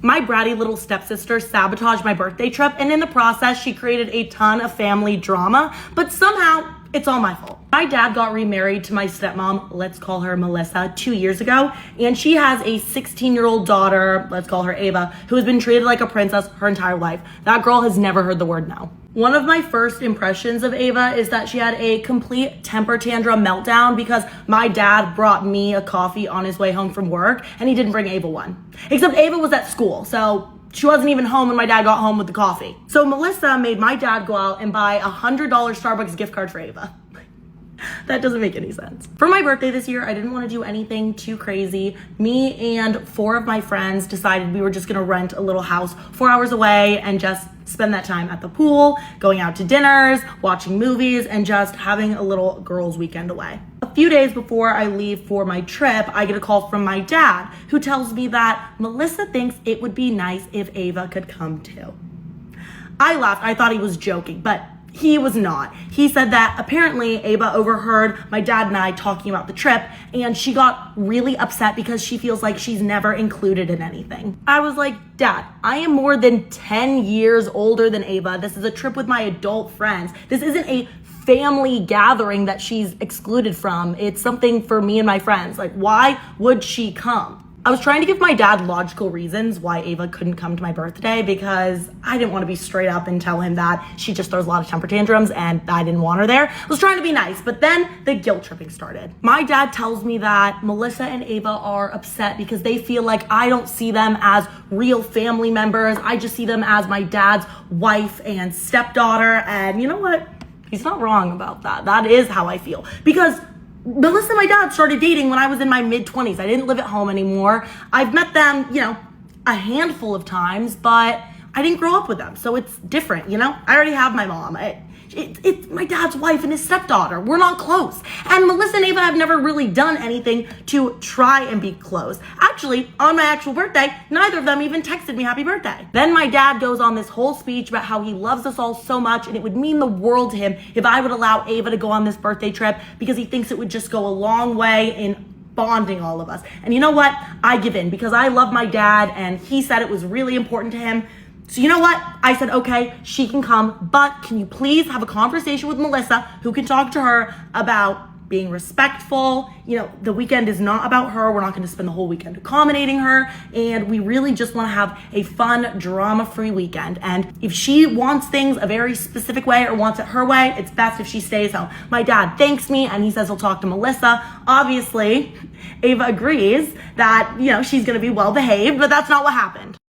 My bratty little stepsister sabotaged my birthday trip, and in the process, she created a ton of family drama, but somehow it's all my fault. My dad got remarried to my stepmom, let's call her Melissa, 2 years ago, and she has a 16-year-old daughter, let's call her Ava, who has been treated like a princess her entire life. That girl has never heard the word no. One of my first impressions of Ava is that she had a complete temper tantrum meltdown because my dad brought me a coffee on his way home from work, and he didn't bring Ava one. Except Ava was at school, so she wasn't even home when my dad got home with the coffee. So Melissa made my dad go out and buy a $100 Starbucks gift card for Ava. That doesn't make any sense. For my birthday this year, I didn't want to do anything too crazy. Me and 4 of my friends decided we were just gonna rent a little house 4 hours away and just spend that time at the pool, going out to dinners, watching movies, and just having a little girls' weekend away. A few days before I leave for my trip, I get a call from my dad who tells me that Melissa thinks it would be nice if Ava could come too. I laughed. I thought he was joking, but he was not. He said that apparently Ava overheard my dad and I talking about the trip, and she got really upset because she feels like she's never included in anything. I was like, Dad, I am more than 10 years older than Ava. This is a trip with my adult friends. This isn't a family gathering that she's excluded from. It's something for me and my friends. Like, why would she come? I was trying to give my dad logical reasons why Ava couldn't come to my birthday because I didn't want to be straight up and tell him that she just throws a lot of temper tantrums and I didn't want her there. I was trying to be nice, but then the guilt tripping started. My dad tells me that Melissa and Ava are upset because they feel like I don't see them as real family members. I just see them as my dad's wife and stepdaughter. And you know what? He's not wrong about that. That is how I feel. Because Melissa and my dad started dating when I was in my mid-20s. I didn't live at home anymore. I've met them, a handful of times, but I didn't grow up with them. So it's different, I already have my mom. It's my dad's wife and his stepdaughter. We're not close. And Melissa and Ava have never really done anything to try and be close. Actually, on my actual birthday, neither of them even texted me happy birthday. Then my dad goes on this whole speech about how he loves us all so much and it would mean the world to him if I would allow Ava to go on this birthday trip because he thinks it would just go a long way in bonding all of us. And you know what? I give in because I love my dad and he said it was really important to him. So you know what? I said, okay, she can come, but can you please have a conversation with Melissa who can talk to her about being respectful. The weekend is not about her. We're not going to spend the whole weekend accommodating her. And we really just want to have a fun, drama-free weekend. And if she wants things a very specific way or wants it her way, it's best if she stays home. My dad thanks me and he says he'll talk to Melissa. Obviously, Ava agrees that, she's going to be well behaved, but that's not what happened.